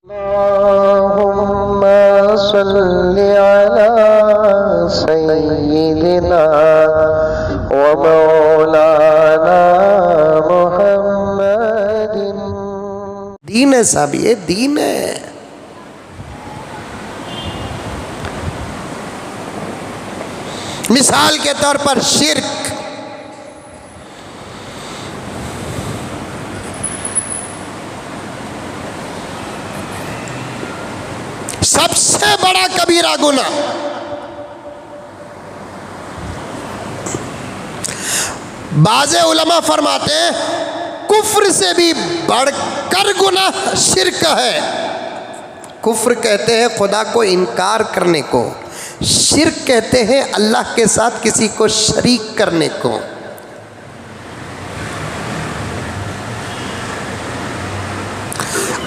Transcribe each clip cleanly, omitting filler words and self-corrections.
اللهم صل على سيدنا ومولانا محمد. دین ہے صاحب، یہ دین ہے. مثال کے طور پر شرک، سب سے بڑا کبیرہ گناہ. بعض علماء فرماتے ہیں کفر سے بھی بڑھ کر گناہ شرک ہے. کفر کہتے ہیں خدا کو انکار کرنے کو، شرک کہتے ہیں اللہ کے ساتھ کسی کو شریک کرنے کو.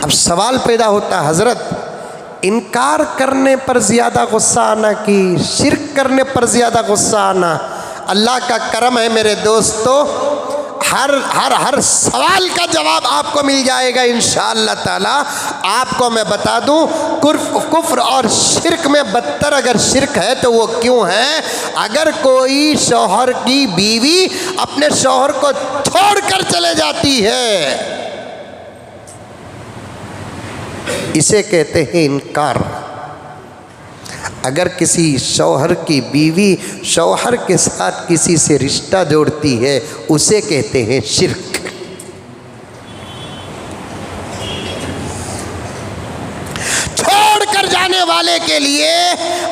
اب سوال پیدا ہوتا ہے حضرت، انکار کرنے پر زیادہ غصہ آنا کہ شرک کرنے پر زیادہ غصہ آنا؟ اللہ کا کرم ہے میرے دوستو، ہر سوال کا جواب آپ کو مل جائے گا انشاءاللہ تعالی. آپ کو میں بتا دوں کفر اور شرک میں بدتر اگر شرک ہے تو وہ کیوں ہے؟ اگر کوئی شوہر کی بیوی اپنے شوہر کو چھوڑ کر چلے جاتی ہے، اسے کہتے ہیں انکار. اگر کسی شوہر کی بیوی شوہر کے ساتھ کسی سے رشتہ جوڑتی ہے اسے کہتے ہیں شرک. چھوڑ کر جانے والے کے لیے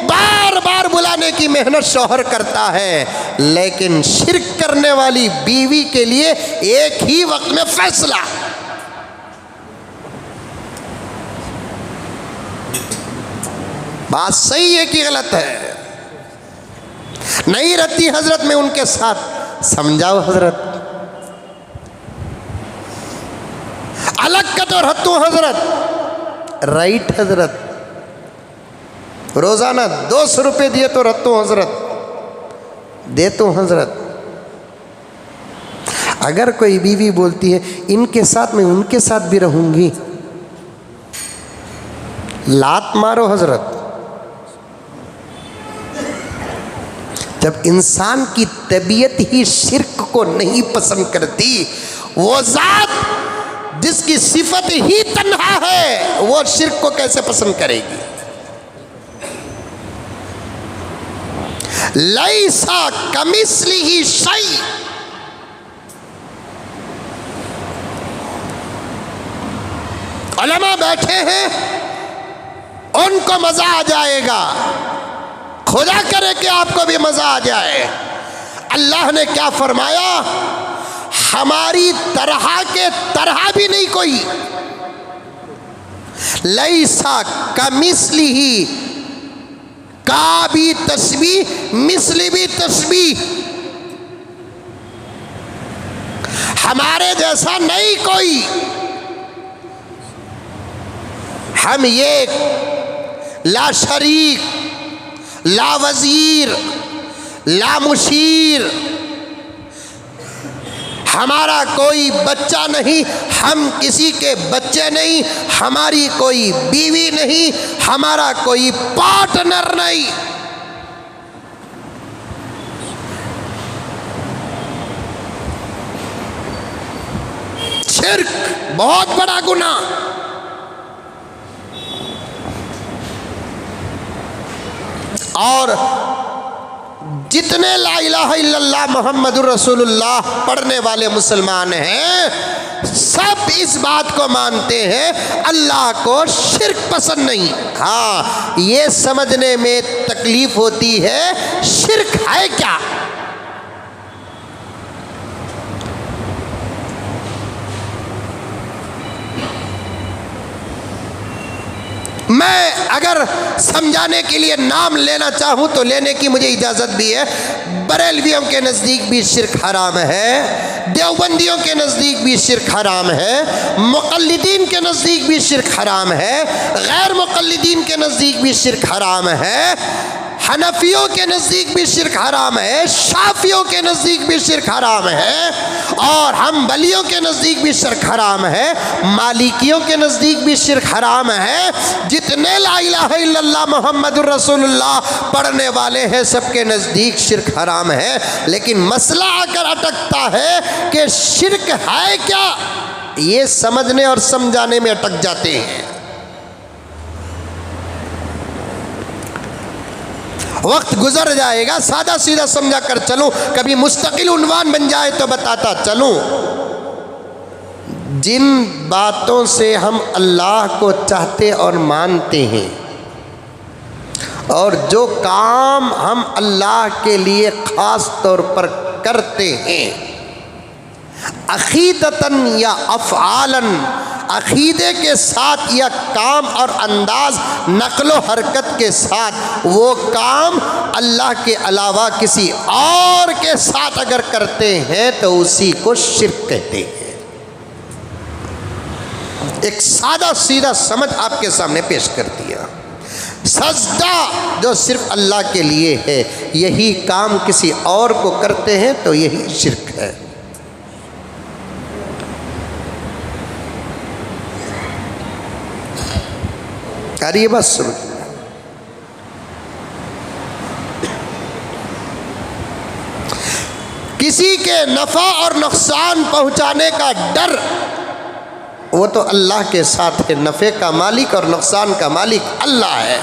بار بار بلانے کی محنت شوہر کرتا ہے، لیکن شرک کرنے والی بیوی کے لیے ایک ہی وقت میں فیصلہ. بات صحیح ہے کہ غلط ہے؟ نہیں رہتی حضرت میں ان کے ساتھ، سمجھاؤ حضرت. الگ کا تو رہتوں حضرت، رائٹ حضرت. روزانہ 200 روپے دیے تو رہتوں حضرت، دیتوں حضرت. اگر کوئی بیوی بولتی ہے ان کے ساتھ میں ان کے ساتھ بھی رہوں گی، لات مارو حضرت. جب انسان کی طبیعت ہی شرک کو نہیں پسند کرتی، وہ ذات جس کی صفت ہی تنہا ہے وہ شرک کو کیسے پسند کرے گی؟ لیسا کمثلہ شیء. علماء بیٹھے ہیں، ان کو مزہ آ جائے گا، خدا کرے کہ آپ کو بھی مزہ آ جائے. اللہ نے کیا فرمایا؟ ہماری طرح کے طرح بھی نہیں کوئی. لیسا کمثلہ، کا بھی تشبیہ، مثل بھی تشبیہ، ہمارے جیسا نہیں کوئی. ہم ایک، لا شریک، لا وزیر، لا مشیر، ہمارا کوئی بچہ نہیں، ہم کسی کے بچے نہیں، ہماری کوئی بیوی نہیں، ہمارا کوئی پارٹنر نہیں. شرک بہت بڑا گناہ. اور جتنے لا الہ الا اللہ محمد الرسول اللہ پڑھنے والے مسلمان ہیں سب اس بات کو مانتے ہیں اللہ کو شرک پسند نہیں. ہاں یہ سمجھنے میں تکلیف ہوتی ہے شرک ہے کیا. میں اگر سمجھانے کے لیے نام لینا چاہوں تو لینے کی مجھے اجازت بھی ہے. بریلویوں کے نزدیک بھی شرک حرام ہے، دیوبندیوں کے نزدیک بھی شرک حرام ہے، مقلدین کے نزدیک بھی شرک حرام ہے، غیر مقلدین کے نزدیک بھی شرک حرام ہے. حنفیوں کے نزدیک بھی شرک حرام ہے، شافعیوں کے نزدیک بھی شرک حرام ہے، اور حنبلیوں کے نزدیک بھی شرک حرام ہے، مالکیوں کے نزدیک بھی شرک حرام ہے۔ جتنے لا الہ الا اللہ محمد الرسول اللہ پڑھنے والے ہیں سب کے نزدیک شرک حرام ہے۔ لیکن مسئلہ آ کر اٹکتا ہے کہ شرک ہے کیا، یہ سمجھنے اور سمجھانے میں اٹک جاتے ہیں۔ وقت گزر جائے گا، سادہ سیدھا سمجھا کر چلوں، کبھی مستقل عنوان بن جائے تو بتاتا چلوں۔ جن باتوں سے ہم اللہ کو چاہتے اور مانتے ہیں، اور جو کام ہم اللہ کے لیے خاص طور پر کرتے ہیں، عقیدتاً یا افعالاً، عقیدے کے ساتھ یا کام اور انداز نقل و حرکت کے ساتھ، وہ کام اللہ کے علاوہ کسی اور کے ساتھ اگر کرتے ہیں تو اسی کو شرک کہتے ہیں۔ ایک سادہ سیدھا سمجھ آپ کے سامنے پیش کر دیا۔ سجدہ جو صرف اللہ کے لیے ہے، یہی کام کسی اور کو کرتے ہیں تو یہی شرک ہے۔ یہ بس سمجھ، کسی کے نفع اور نقصان پہنچانے کا ڈر، وہ تو اللہ کے ساتھ ہے۔ نفع کا مالک اور نقصان کا مالک اللہ ہے،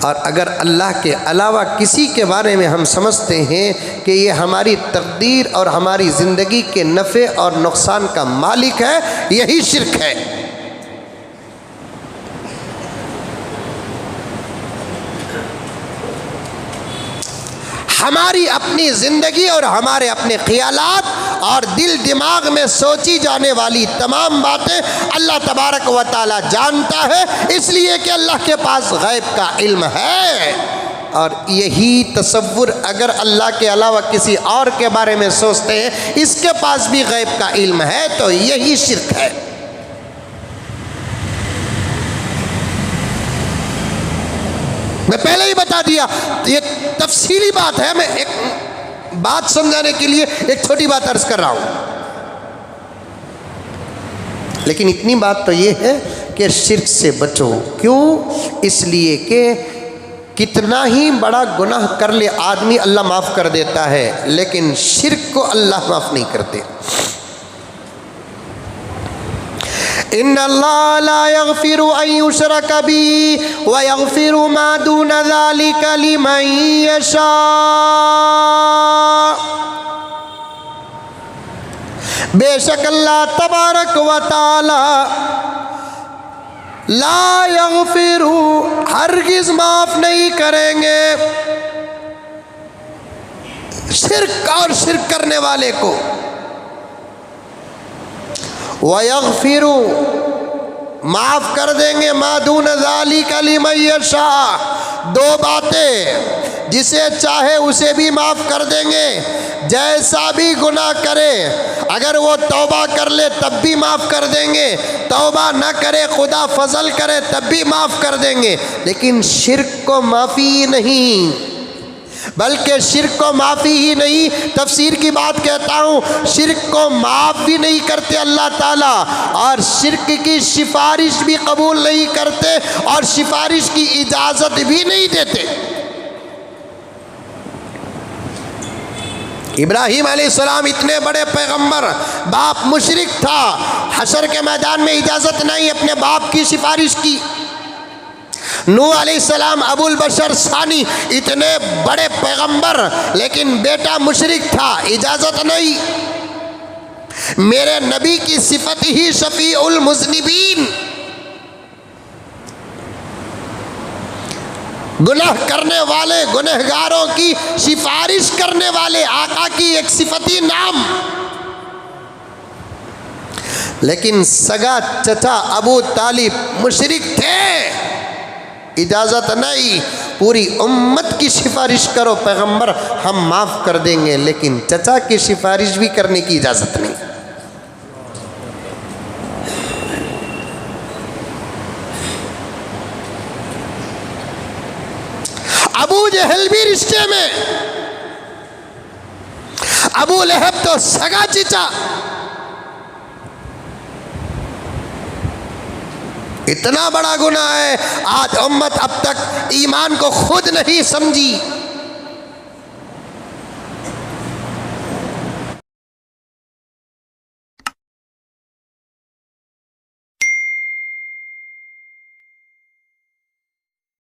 اور اگر اللہ کے علاوہ کسی کے بارے میں ہم سمجھتے ہیں کہ یہ ہماری تقدیر اور ہماری زندگی کے نفع اور نقصان کا مالک ہے، یہی شرک ہے۔ ہماری اپنی زندگی اور ہمارے اپنے خیالات اور دل دماغ میں سوچی جانے والی تمام باتیں اللہ تبارک و تعالی جانتا ہے، اس لیے کہ اللہ کے پاس غیب کا علم ہے۔ اور یہی تصور اگر اللہ کے علاوہ کسی اور کے بارے میں سوچتے ہیں، اس کے پاس بھی غیب کا علم ہے، تو یہی شرک ہے۔ میں پہلے ہی بتا دیا، یہ تفصیلی بات ہے، میں ایک بات سمجھانے کے لیے ایک چھوٹی بات عرض کر رہا ہوں، لیکن اتنی بات تو یہ ہے کہ شرک سے بچو۔ کیوں؟ اس لیے کہ کتنا ہی بڑا گناہ کر لے آدمی اللہ معاف کر دیتا ہے، لیکن شرک کو اللہ معاف نہیں کرتے۔ ان اللہ لا یغفر ان یشرک بہ ویغفر ما دون ذلک لمن یشاء۔ بے شک اللہ تبارک و تعالی لا یغفر، ہرگز معاف نہیں کریں گے شرک اور شرک کرنے والے کو۔ وَيَغْفِرُ، معاف کر دیں گے، مَا دُونَ ذَلِكَ لِمَن يَشَاءُ، دو باتیں، جسے چاہے اسے بھی معاف کر دیں گے، جیسا بھی گناہ کرے، اگر وہ توبہ کر لے تب بھی معاف کر دیں گے، توبہ نہ کرے خدا فضل کرے تب بھی معاف کر دیں گے۔ لیکن شرک کو معافی نہیں، بلکہ شرک کو معافی ہی نہیں، تفسیر کی بات کہتا ہوں، شرک کو معاف بھی نہیں کرتے اللہ تعالیٰ، اور شرک کی سفارش بھی قبول نہیں کرتے، اور سفارش کی اجازت بھی نہیں دیتے۔ ابراہیم علیہ السلام اتنے بڑے پیغمبر، باپ مشرک تھا، حشر کے میدان میں اجازت نہیں اپنے باپ کی سفارش کی۔ نوح علیہ السلام ابو البشر ثانی، اتنے بڑے پیغمبر، لیکن بیٹا مشرک تھا، اجازت نہیں۔ میرے نبی کی صفت ہی شفیع المذنبین، گناہ کرنے والے گنہگاروں کی سفارش کرنے والے آقا کی ایک صفتی نام۔ لیکن سگا چچا ابو طالب مشرک تھے، اجازت نہیں، پوری امت کی سفارش کرو پیغمبر ہم معاف کر دیں گے، لیکن چچا کی سفارش بھی کرنے کی اجازت نہیں۔ ابو جہل بھی رشتے میں، ابو لہب تو سگا چچا، اتنا بڑا گناہ ہے. آج امت اب تک ایمان کو خود نہیں سمجھی.